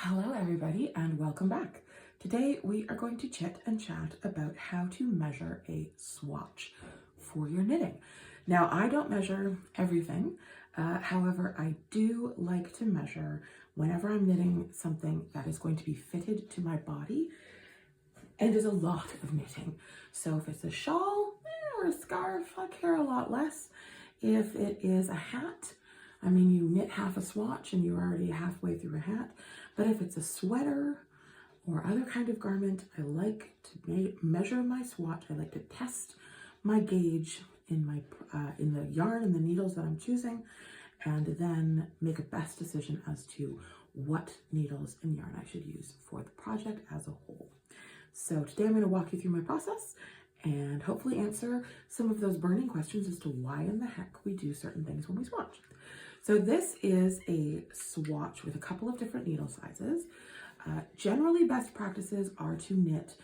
Hello everybody and welcome back. Today we are going to chit and chat about how to measure a swatch for your knitting. Now I don't measure everything, however I do like to measure whenever I'm knitting something that is going to be fitted to my body and is a lot of knitting. So if it's a shawl or a scarf, I care a lot less. If it is a hat, I mean, you knit half a swatch and you're already halfway through a hat. But if it's a sweater or other kind of garment, I like to measure my swatch. I like to test my gauge in the yarn and the needles that I'm choosing, and then make a best decision as to what needles and yarn I should use for the project as a whole. So today I'm going to walk you through my process and hopefully answer some of those burning questions as to why in the heck we do certain things when we swatch. So this is a swatch with a couple of different needle sizes. Generally, best practices are to knit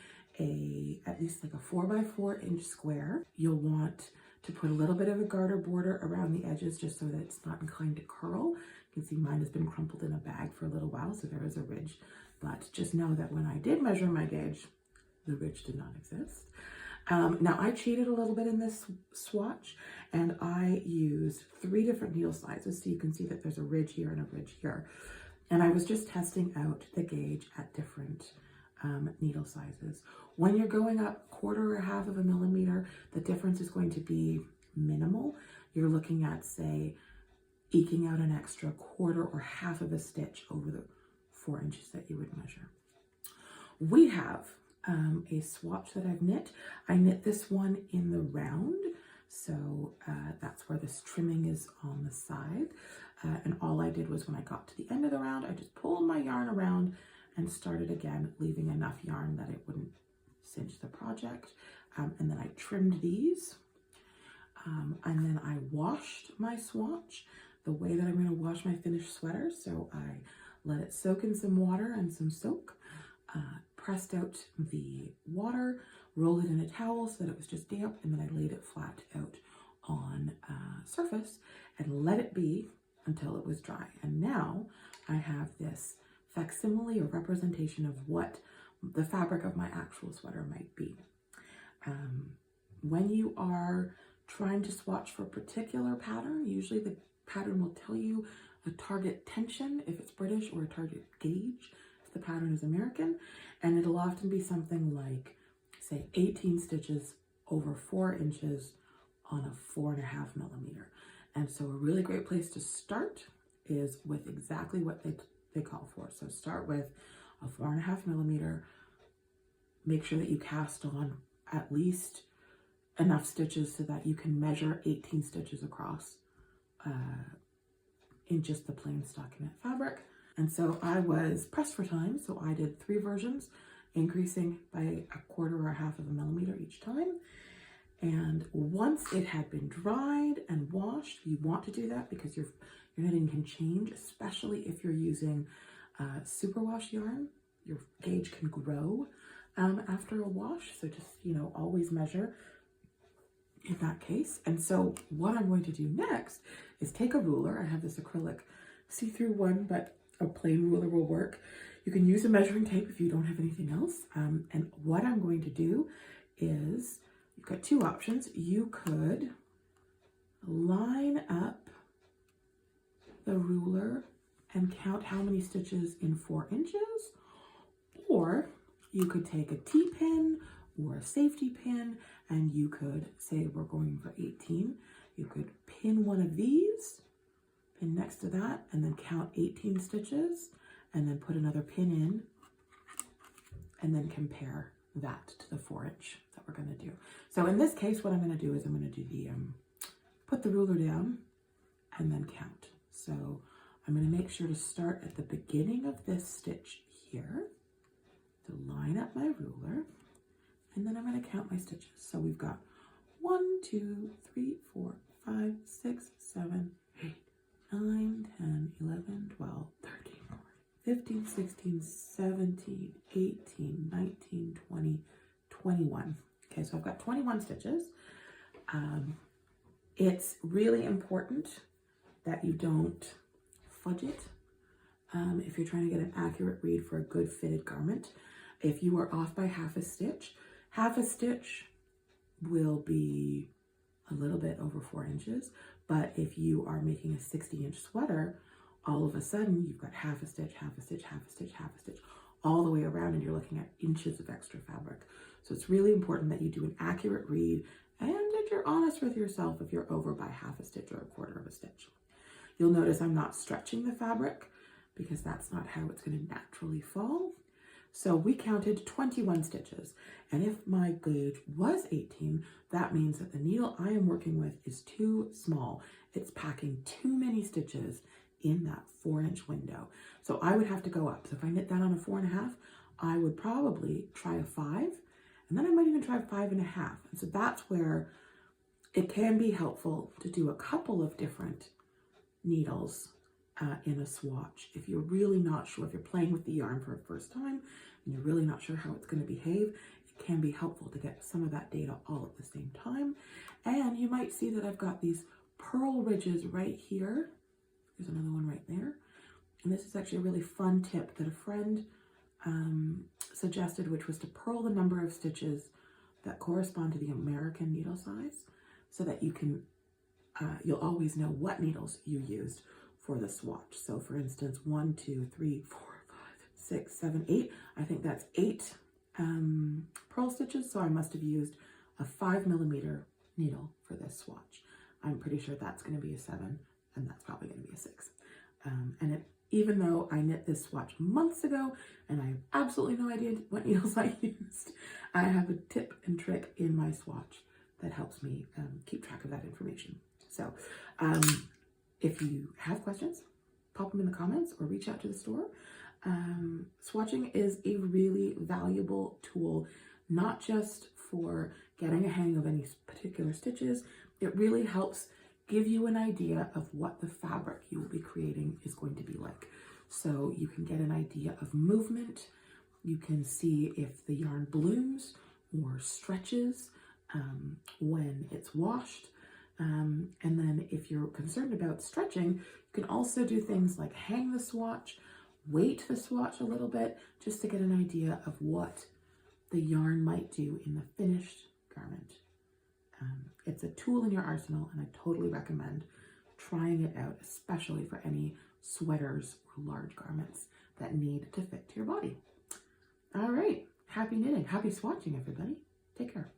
at least like a 4x4 inch square. You'll want to put a little bit of a garter border around the edges just so that it's not inclined to curl. You can see mine has been crumpled in a bag for a little while, so there is a ridge. But just know that when I did measure my gauge, the ridge did not exist. Now I cheated a little bit in this swatch and I used 3 different needle sizes, so you can see that there's a ridge here and a ridge here. And I was just testing out the gauge at different needle sizes. When you're going up 1/4 or 1/2 of a millimeter, the difference is going to be minimal. You're looking at, say, eking out an extra 1/4 or 1/2 of a stitch over the 4 inches that you would measure. We have a swatch that I've knit. I knit this one in the round, so that's where this trimming is on the side. And all I did was when I got to the end of the round, I just pulled my yarn around and started again, leaving enough yarn that it wouldn't cinch the project. And then I trimmed these. And then I washed my swatch the way that I'm going to wash my finished sweater. So I let it soak in some water and some soak. Pressed out the water, rolled it in a towel so that it was just damp, and then I laid it flat out on a surface and let it be until it was dry. And now I have this facsimile or representation of what the fabric of my actual sweater might be. When you are trying to swatch for a particular pattern, usually the pattern will tell you a target tension if it's British or a target gauge if the pattern is American. And it'll often be something like, say, 18 stitches over 4 inches on a 4.5 millimeter. And so a really great place to start is with exactly what they call for. So start with a 4.5 millimeter. Make sure that you cast on at least enough stitches so that you can measure 18 stitches across in just the plain stockinette fabric. And so I was pressed for time, so I did 3 versions, increasing by a 1/4 or 1/2 of a millimeter each time. And once it had been dried and washed, you want to do that because your knitting can change, especially if you're using superwash yarn. Your gauge can grow after a wash, so just, always measure in that case. And so what I'm going to do next is take a ruler. I have this acrylic see-through one, but a plain ruler will work. You can use a measuring tape if you don't have anything else. And what I'm going to do is, you've got 2 options. You could line up the ruler and count how many stitches in 4 inches, or you could take a T-pin or a safety pin and you could say we're going for 18. You could pin one of these, pin next to that, and then count 18 stitches, and then put another pin in, and then compare that to the 4 inch that we're going to do. So in this case, what I'm going to do is I'm going to do the, put the ruler down and then count. So I'm going to make sure to start at the beginning of this stitch here, to line up my ruler, and then I'm going to count my stitches. So we've got 1, 2, 3, 4, 5, 6, 7, 8, 9, 10, 11, 12, 13, 15, 16, 17, 18, 19, 20, 21. Okay, so I've got 21 stitches. It's really important that you don't fudge it. if you're trying to get an accurate read for a good fitted garment. If you are off by half a stitch will be a little bit over 4 inches. But if you are making a 60-inch sweater, all of a sudden you've got half a stitch, half a stitch, half a stitch, half a stitch, all the way around, and you're looking at inches of extra fabric. So it's really important that you do an accurate read and that you're honest with yourself if you're over by half a stitch or a quarter of a stitch. You'll notice I'm not stretching the fabric because that's not how it's going to naturally fall. So we counted 21 stitches, and if my gauge was 18, that means that the needle I am working with is too small. It's packing too many stitches in that 4-inch window. So I would have to go up. So if I knit that on a 4.5, I would probably try a 5, and then I might even try 5.5. And so that's where it can be helpful to do a couple of different needles in a swatch. If you're really not sure, if you're playing with the yarn for the first time and you're really not sure how it's going to behave, it can be helpful to get some of that data all at the same time. And you might see that I've got these purl ridges right here. There's another one right there. And this is actually a really fun tip that a friend suggested, which was to purl the number of stitches that correspond to the American needle size, so that you can, you'll always know what needles you used for the swatch. So for instance, 1, 2, 3, 4, 5, 6, 7, 8. I think that's 8 purl stitches. So I must have used a 5mm needle for this swatch. I'm pretty sure that's going to be a 7, and that's probably going to be a 6. Even though I knit this swatch months ago and I have absolutely no idea what needles I used, I have a tip and trick in my swatch that helps me keep track of that information. So if you have questions, pop them in the comments or reach out to the store. Swatching is a really valuable tool, not just for getting a hang of any particular stitches. It really helps give you an idea of what the fabric you will be creating is going to be like. So you can get an idea of movement. You can see if the yarn blooms or stretches when it's washed. And then if you're concerned about stretching, you can also do things like hang the swatch, weight the swatch a little bit, just to get an idea of what the yarn might do in the finished garment. It's a tool in your arsenal, and I totally recommend trying it out, especially for any sweaters or large garments that need to fit to your body. All right, happy knitting, happy swatching, everybody. Take care.